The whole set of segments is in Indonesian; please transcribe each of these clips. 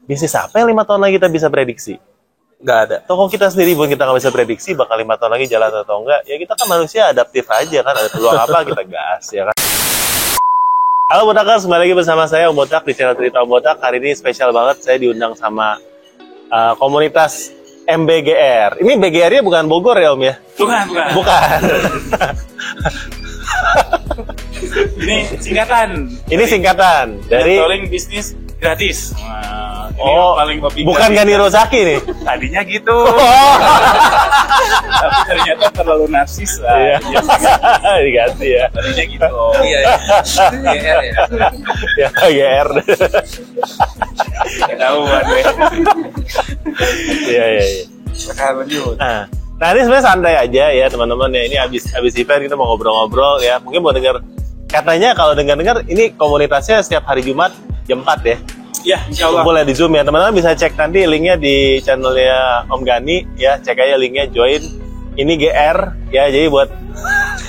bisnis apa yang 5 tahun lagi kita bisa prediksi? Nggak ada. Toko kita sendiri pun kita nggak bisa prediksi bakal 5 tahun lagi jalan atau enggak. Ya kita kan manusia adaptif aja kan. Ada peluang apa kita gas ya kan. Halo Botakers, kembali lagi bersama saya Om Botak di channel Cerita Om Botak. Hari ini spesial banget, saya diundang sama komunitas MBGR. Ini BGR-nya bukan Bogor ya Om ya? Bukan. Ini singkatan. Ini singkatan dari Mentoring bisnis gratis. Nah, ini paling bukan Gani Rozaki nih. Tadinya gitu. Tapi ternyata terlalu narsis lah. Iya. Diganti ya. Tadinya gitu. Iya. GR ya. Ya GR. Ketahuan deh. Iya. Lanjut. Nah ini sebenarnya santai aja ya teman-teman ya. Ini abis event kita mau ngobrol-ngobrol ya. Mungkin mau dengar, katanya kalau dengar ini komunitasnya setiap hari Jumat jam 4 ya. Ya, insyaallah. Boleh di Zoom ya teman-teman, bisa cek nanti linknya di channelnya Om Gani ya. Cek aja linknya, join. Ini GR ya, jadi buat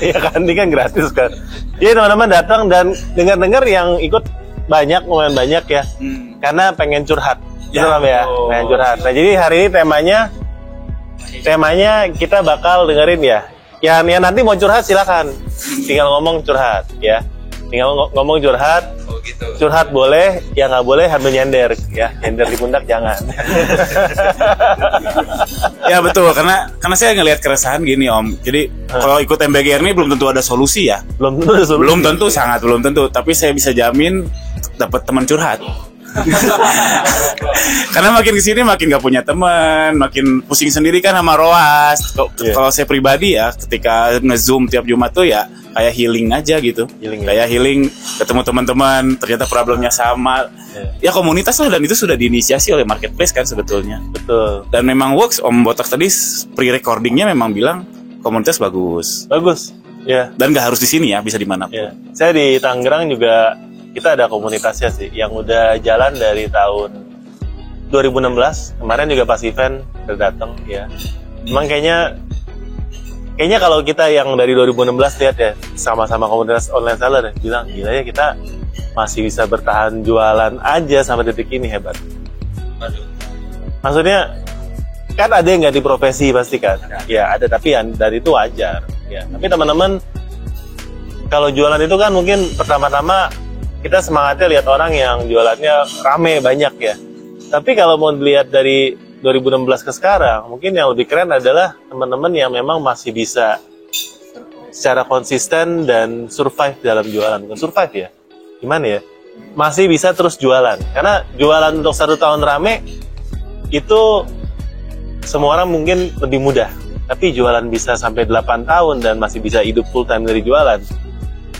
ya kan ini kan gratis kan. Jadi teman-teman datang dan dengar-dengar yang ikut lumayan banyak ya. Karena pengen curhat. Ya, Pengen curhat. Nah jadi hari ini temanya kita bakal dengerin ya. Yang nanti mau curhat silakan. Tinggal ngomong curhat ya. Tinggal ngomong curhat. Oh gitu. Curhat boleh, yang nggak boleh sambil nyender ya. Nyender di pundak jangan. Ya betul, karena saya ngelihat keresahan gini Om. Jadi kalau ikut MBGR ini belum tentu ada solusi ya. Belum tentu, sangat belum tentu. Tapi saya bisa jamin dapat teman curhat. Karena makin kesini makin gak punya teman, makin pusing sendiri kan sama Roas. Kalau saya pribadi ya, ketika nge-zoom tiap Jumat tuh ya kayak healing aja gitu. Healing, ketemu teman-teman, ternyata problemnya sama. Ya komunitas lah, dan itu sudah diinisiasi oleh marketplace kan sebetulnya. Betul. Dan memang works. Om Botak tadi pre-recordingnya memang bilang komunitas bagus. Ya. Dan gak harus di sini ya, bisa dimanapun. Ya. Saya di Tangerang juga kita ada komunitasnya sih yang udah jalan dari tahun 2016. Kemarin juga pas event udah datang ya. Emang kayaknya kalau kita yang dari 2016 lihat ya, sama-sama komunitas online seller ya, bilang gila ya kita masih bisa bertahan jualan aja sampai detik ini, hebat. Maksudnya kan ada yang nggak di profesi pasti kan? Ya ada, tapi yang dari itu wajar ya. Tapi teman-teman kalau jualan itu kan mungkin pertama-tama kita semangatnya lihat orang yang jualannya rame banyak ya. Tapi kalau mau dilihat dari 2016 ke sekarang, mungkin yang lebih keren adalah teman-teman yang memang masih bisa secara konsisten dan survive dalam jualan. Bukan survive ya, gimana ya? Masih bisa terus jualan. Karena jualan untuk 1 tahun rame itu semua orang mungkin lebih mudah. Tapi jualan bisa sampai 8 tahun dan masih bisa hidup full time dari jualan,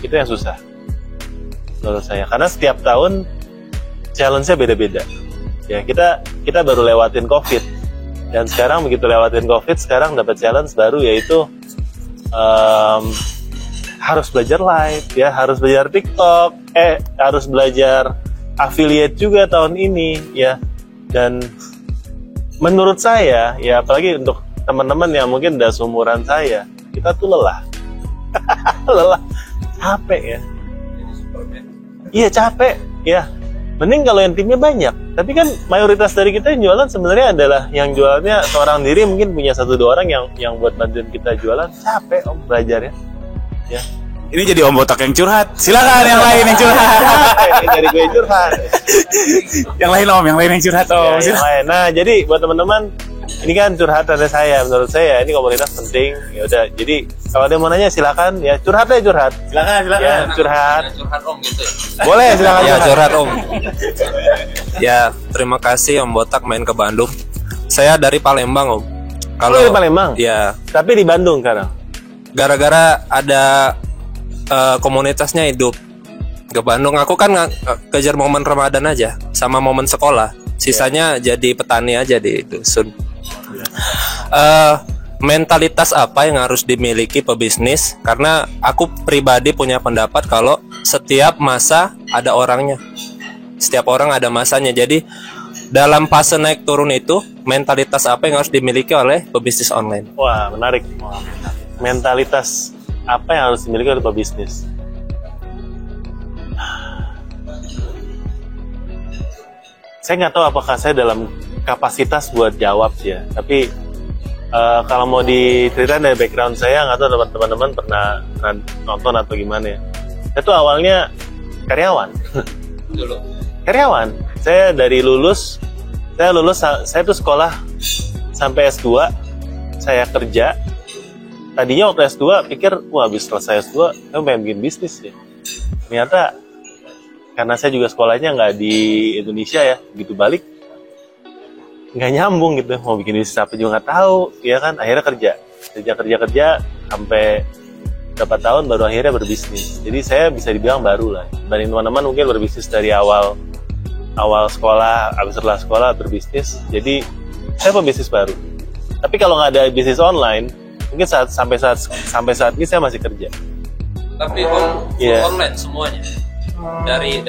itu yang susah menurut saya. Karena setiap tahun challenge-nya beda-beda. Ya, kita baru lewatin COVID. Dan sekarang begitu lewatin COVID, sekarang dapat challenge baru, yaitu harus belajar live ya, harus belajar TikTok, harus belajar affiliate juga tahun ini ya. Dan menurut saya ya, apalagi untuk teman-teman yang mungkin udah seumuran saya, kita tuh lelah. Capek ya. Iya capek ya. Mending kalau yang timnya banyak. Tapi kan mayoritas dari kita yang jualan sebenarnya adalah yang jualannya seorang diri, mungkin punya 1-2 orang yang buat bantuin kita jualan. Capek Om belajarnya. Ya. Ini jadi Om Botak yang curhat. Silakan yang lain yang curhat. Dari gue yang curhat. Yang lain yang curhat Om. Ya, yang lain. Nah, jadi buat teman-teman, ini kan curhatan dari saya. Menurut saya ini komunitas penting. Ya udah. Jadi kalau ada yang mau nanya silakan ya, curhat. Silakan. Ya, curhat. Curhat Om gitu ya. Boleh silakan. Ya curhat Om. Ya terima kasih Om Botak main ke Bandung. Saya dari Palembang Om. Kalau dari Palembang? Ya. Tapi di Bandung sekarang. Gara-gara ada komunitasnya hidup ke Bandung, aku kan kejar momen Ramadan aja sama momen sekolah. Sisanya jadi petani aja di dusun. Mentalitas apa yang harus dimiliki pebisnis? Karena aku pribadi punya pendapat kalau setiap masa ada orangnya. Setiap orang ada masanya. Jadi dalam fase naik turun itu, mentalitas apa yang harus dimiliki oleh pebisnis online? Wah, menarik. Mentalitas apa yang harus dimiliki oleh pebisnis? saya nggak tahu apakah saya dalam kapasitas buat jawab sih ya. Tapi kalau mau diceritain dari background saya, nggak tahu teman-teman pernah nonton atau gimana ya. Saya tuh awalnya karyawan. Dulu. Karyawan. Saya tuh sekolah sampai S2, saya kerja. Tadinya waktu S2 pikir, wah habis selesai S2, saya pengen bikin bisnis ya. Ternyata karena saya juga sekolahnya nggak di Indonesia ya, begitu balik nggak nyambung gitu, mau bikin bisnis apa juga nggak tahu, ya kan. Akhirnya kerja sampai berapa tahun baru akhirnya berbisnis. Jadi saya bisa dibilang baru lah. Dan teman-teman mungkin berbisnis dari awal sekolah, habis setelah sekolah berbisnis. Jadi saya pembisnis baru. Tapi kalau nggak ada bisnis online, mungkin sampai saat ini saya masih kerja. Tapi online semuanya. Dari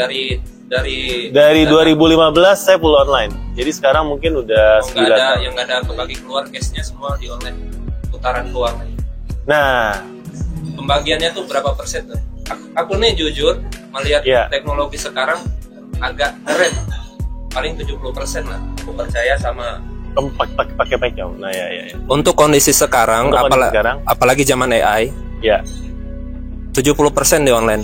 2015 saya full online. Jadi sekarang mungkin udah 9 tahun. Yang nggak ada kebagi keluar, cashnya semua di online, putaran keuangan. Nah, pembagiannya tuh berapa persen tuh? Aku nih jujur melihat teknologi sekarang agak keren, paling 70% lah. Aku percaya sama pakai Paycom. Nah ya. Untuk kondisi sekarang, apalagi zaman AI, ya 70% di online.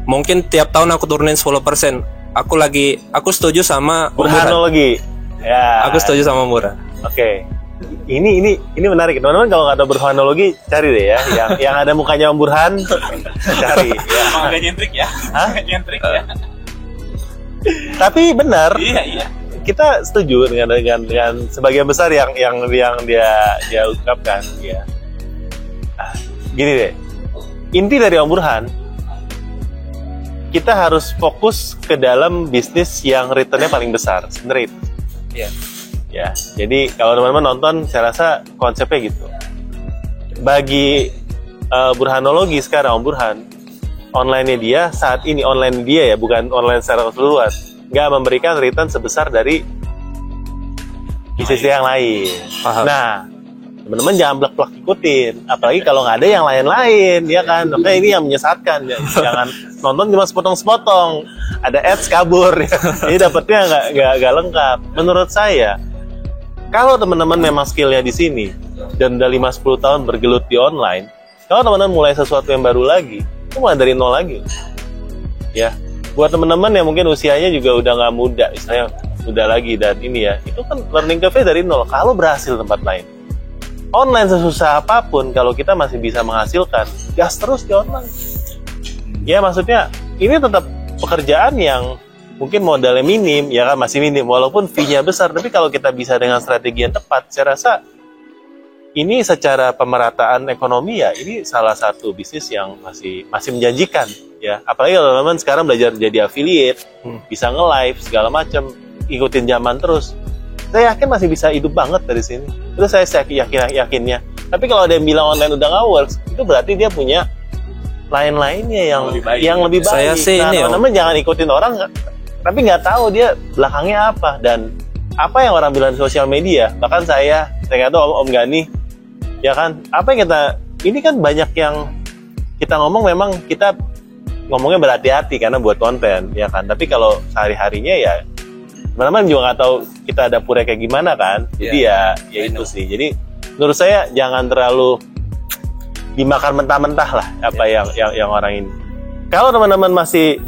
Mungkin tiap tahun aku turunin 10%. Aku setuju sama Burhanologi. Ya. Aku setuju sama Murah. Oke. Ini menarik. Teman-teman kalau nggak ada Burhanologi, cari deh ya. Yang ada mukanya Om Burhan, cari. Ya. Emang agak nyentrik ya? Hah? Nyentrik ya? Tapi benar. Iya. Kita setuju dengan sebagian besar yang dia ungkapkan. Ya. Gini deh. Inti dari Om Burhan, kita harus fokus ke dalam bisnis yang returnnya paling besar, sebenarnya itu. Iya. Ya, jadi kalau teman-teman nonton, saya rasa konsepnya gitu. Bagi Burhanologi sekarang, Om Burhan, online-nya dia saat ini, online dia ya, bukan online secara keseluruhan, nggak memberikan return sebesar dari bisnis yang lain. Paham. Nah, teman-teman jangan blak-blak ikutin, apalagi kalau nggak ada yang lain-lain, ya kan? Oke, ini yang menyesatkan, ya. Jangan nonton cuma sepotong-sepotong, ada ads kabur, ya. Jadi dapetnya nggak lengkap. Menurut saya, kalau teman-teman memang skillnya di sini dan udah 5-10 tahun bergelut di online, kalau teman-teman mulai sesuatu yang baru lagi, itu mulai dari nol lagi, ya. Buat teman-teman yang mungkin usianya juga udah nggak muda, misalnya udah lagi dan ini ya, itu kan learning curve dari nol. Kalau berhasil tempat lain, online sesusah apapun, kalau kita masih bisa menghasilkan, gas terus di online. Ya maksudnya ini tetap pekerjaan yang mungkin modalnya minim, ya kan, masih minim walaupun fee-nya besar. Tapi kalau kita bisa dengan strategi yang tepat, saya rasa ini secara pemerataan ekonomi ya, ini salah satu bisnis yang masih menjanjikan ya. Apalagi kalau teman-teman sekarang belajar jadi affiliate, bisa nge-live segala macam, ikutin zaman terus. Saya yakin masih bisa hidup banget dari sini. Terus saya yakinnya. Tapi kalau ada yang bilang online udah nggak works, itu berarti dia punya lain-lainnya yang lebih baik. Saya sih ini teman-teman jangan ikutin orang, tapi nggak tahu dia belakangnya apa dan apa yang orang bilang di sosial media. Bahkan saya nggak tahu Om Gani, ya kan? Apa yang ini kan banyak yang kita ngomong, memang kita ngomongnya berhati-hati karena buat konten, ya kan? Tapi kalau sehari-harinya ya teman-teman juga nggak tahu kita dapurnya kayak gimana kan. Jadi ya itu sih. Jadi menurut saya jangan terlalu dimakan mentah-mentah lah apa yang orang ini. Kalau teman-teman masih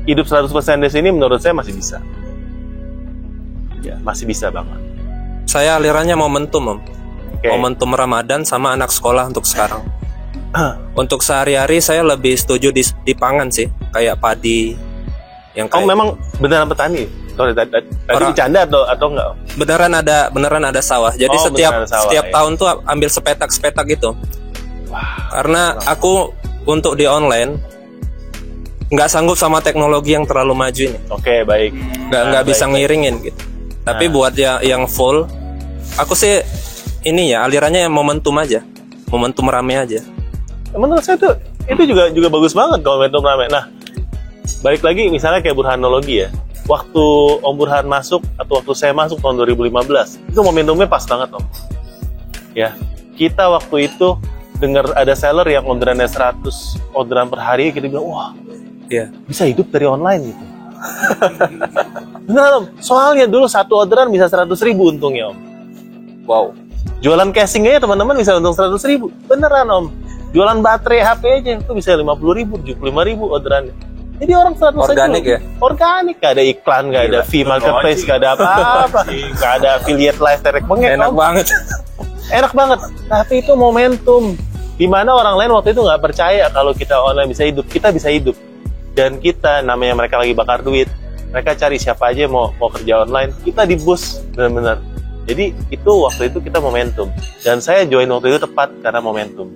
hidup 100% di sini, menurut saya masih bisa. Ya, masih bisa banget. Saya alirannya momentum, Om. Okay. Momentum Ramadan sama anak sekolah untuk sekarang. Untuk sehari-hari saya lebih setuju di pangan sih, kayak padi. Yang kayak memang beneran petani? Tadi bercanda atau enggak? Beneran ada sawah. Jadi setiap tahun tuh ambil sepetak gitu. Karena aku untuk di online nggak sanggup sama teknologi yang terlalu maju ini. Oke, baik. Nggak bisa ngiringin gitu. Tapi buat yang full, aku sih ini ya alirannya yang momentum aja, momentum rame aja. Menurut saya tuh itu juga bagus banget kalau momentum rame. Nah, balik lagi misalnya kayak Burhanologi ya. Waktu Om Burhan masuk atau waktu saya masuk tahun 2015, itu momentumnya pas banget, Om. Ya, kita waktu itu dengar ada seller yang orderannya 100 orderan per hari, kita bilang, wah, bisa hidup dari online gitu. Beneran Om, soalnya dulu satu orderan bisa 100.000 untungnya Om. Wow. Jualan casing aja teman-teman bisa untung 100.000. Beneran Om. Jualan baterai HP aja itu bisa 50.000, 75.000 orderannya. Jadi orang 100 Organik aja. ya? Organik, gak ada iklan, gak ada fee marketplace, gak ada apa-apa, gak ada affiliate live direct banget. Enak banget. Enak banget. Tapi itu momentum. Dimana orang lain waktu itu nggak percaya kalau kita online bisa hidup, kita bisa hidup. Dan kita, namanya mereka lagi bakar duit, mereka cari siapa aja mau kerja online, kita di boost benar-benar. Jadi itu waktu itu kita momentum. Dan saya join waktu itu tepat karena momentum.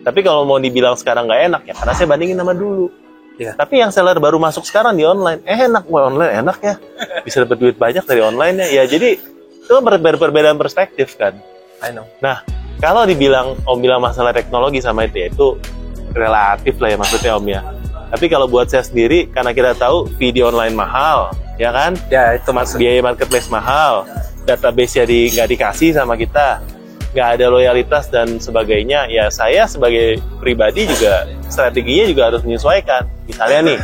Tapi kalau mau dibilang sekarang nggak enak ya, karena saya bandingin sama dulu. Ya. Tapi yang seller baru masuk sekarang di online, enak, wah online enak ya, bisa dapat duit banyak dari online-nya. Ya jadi itu perbedaan perspektif kan. I know. Nah, kalau dibilang Om bilang masalah teknologi sama itu relatif lah ya maksudnya Om ya. Tapi kalau buat saya sendiri, karena kita tahu video online mahal, ya kan? Ya itu maksud. Biaya marketplace mahal, database-nya nggak dikasih sama kita, nggak ada loyalitas dan sebagainya. Ya saya sebagai pribadi juga strateginya juga harus menyesuaikan. Misalnya nih,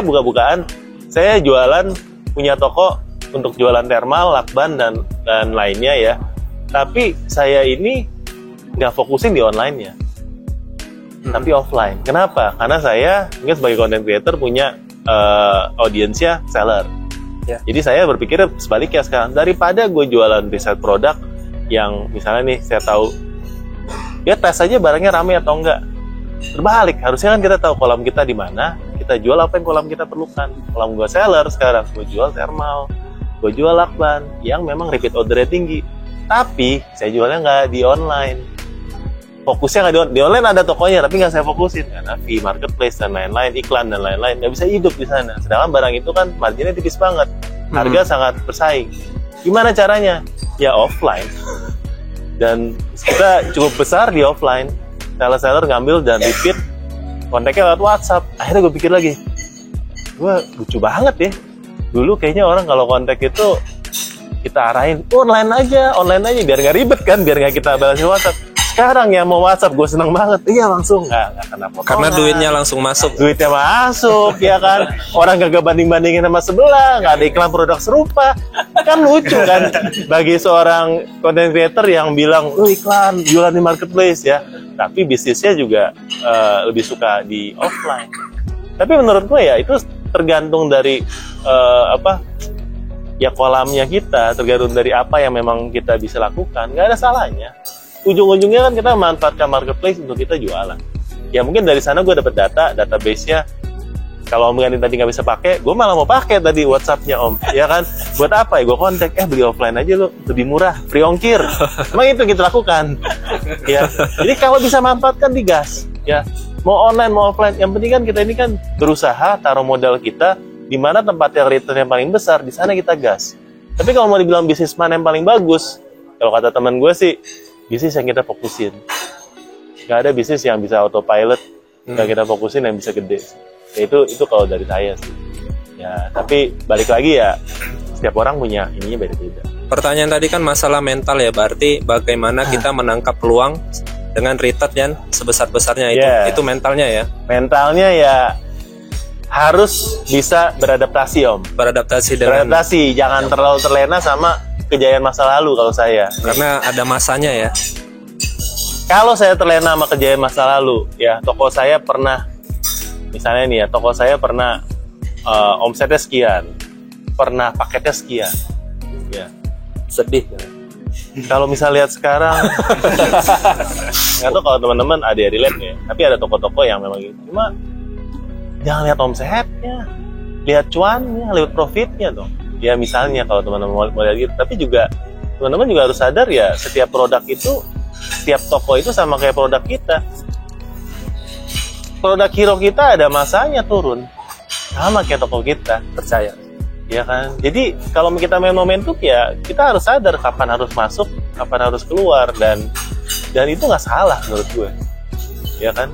buka-bukaan, saya jualan punya toko untuk jualan thermal, lakban dan lainnya ya. Tapi saya ini nggak fokusin di online-nya, tapi offline. Kenapa? Karena saya mungkin sebagai content creator punya audiensnya seller. Ya. Jadi saya berpikir sebaliknya sekarang. Daripada gue jualan riset produk yang misalnya nih saya tahu, ya tes aja barangnya rame atau enggak. Terbalik, harusnya kan kita tahu kolam kita di mana, kita jual apa yang kolam kita perlukan. Kolam gue seller sekarang, gue jual thermal, gue jual lakban yang memang repeat ordernya tinggi. Tapi saya jualnya nggak di online. Fokusnya nggak di online, ada tokonya tapi nggak saya fokusin karena fee marketplace dan lain-lain, iklan dan lain-lain nggak bisa hidup di sana. Sedangkan barang itu kan marginnya tipis banget, harga sangat bersaing. Gimana caranya? Ya offline. Dan kita cukup besar di offline. Seller-seller ngambil dan repeat kontaknya lewat WhatsApp. Akhirnya gue pikir lagi, gue lucu banget ya. Dulu kayaknya orang kalau kontak itu kita arahin online aja biar nggak ribet kan, biar nggak kita balasin WhatsApp. Sekarang yang mau WhatsApp gue seneng banget, iya langsung nggak kena potongan. Karena duitnya langsung masuk. Duitnya masuk ya kan, orang gak banding-bandingin sama sebelah, nggak ada iklan produk serupa, kan lucu kan bagi seorang content creator yang bilang iklan jualan di marketplace ya, tapi bisnisnya juga lebih suka di offline. Tapi menurut gue ya itu tergantung dari ya kolamnya kita, tergantung dari apa yang memang kita bisa lakukan. Nggak ada salahnya. Ujung-ujungnya kan kita memanfaatkan marketplace untuk kita jualan. Ya mungkin dari sana gue dapat database-nya. Kalau Om Gani tadi nggak bisa pakai, gue malah mau pakai tadi WhatsApp-nya Om. Ya kan? Buat apa ya? Gue kontak, beli offline aja lo, lebih murah, free ongkir. Emang itu yang kita lakukan. Ya. Jadi kalau bisa manfaatkan digas. Ya. Mau online mau offline, yang penting kan kita ini kan berusaha taruh modal kita di mana tempat yang return yang paling besar, di sana kita gas. Tapi kalau mau dibilang bisnis mana yang paling bagus, kalau kata teman gue sih, bisnis yang kita fokusin. Nggak ada bisnis yang bisa autopilot, nggak kita fokusin yang bisa gede. Ya itu kalau dari saya sih. Ya, tapi balik lagi ya, setiap orang punya ininya beda-beda. Pertanyaan tadi kan masalah mental ya, berarti bagaimana kita menangkap peluang dengan return yang sebesar-besarnya itu. Yeah. Itu mentalnya ya. Mentalnya ya harus bisa beradaptasi Om. Beradaptasi dengan. Beradaptasi, jangan terlalu terlena sama kejayaan masa lalu kalau saya. Karena ada masanya ya. Kalau saya terlena sama kejayaan masa lalu, ya toko saya pernah, misalnya nih ya, toko saya pernah omsetnya sekian, pernah paketnya sekian, ya Sedih. kalau misal lihat sekarang, nggak tahu kalau teman-teman ada yang relate ya, tapi ada toko-toko yang memang gitu. Cuma jangan lihat omsetnya, lihat cuannya, lihat profitnya dong. Ya misalnya kalau teman-teman mau lihat gitu, tapi juga teman-teman juga harus sadar ya, setiap produk itu, setiap toko itu sama kayak produk kita. Produk hero kita ada masanya turun, sama kayak toko kita. Percaya. Ya kan, jadi kalau kita main momentum ya kita harus sadar kapan harus masuk, kapan harus keluar, dan itu nggak salah menurut gue, ya kan?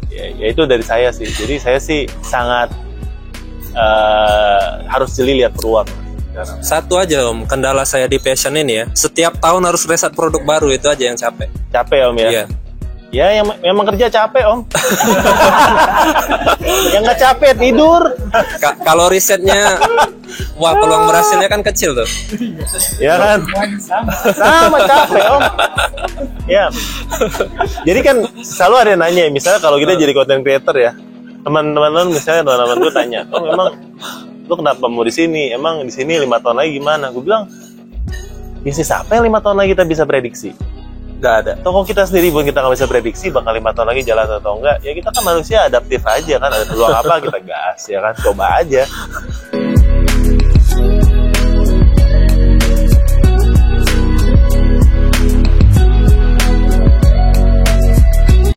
Ya itu dari saya sih. Jadi saya sih sangat harus jeli lihat peluang. Satu aja Om, kendala saya di passion ini ya, setiap tahun harus riset produk baru, itu aja yang capek. Capek Om ya? Iya. Ya yang memang kerja capek Om. Yang nggak capek tidur. Kalau risetnya, wah peluang berhasilnya kan kecil tuh. Ya kan? Sama capek Om. Ya. Jadi kan selalu ada yang nanya, misalnya kalau kita jadi content creator ya, teman-teman gue tanya, oh emang lu kenapa mau di sini? Emang di sini 5 tahun lagi gimana? Gue bilang, bisnis apa yang 5 tahun lagi kita bisa prediksi? Gak ada. Toko kita sendiri pun kita nggak bisa prediksi bakal 5 tahun lagi jalan atau enggak. Ya kita kan manusia adaptif aja kan. Ada peluang apa kita gas ya kan. Coba aja.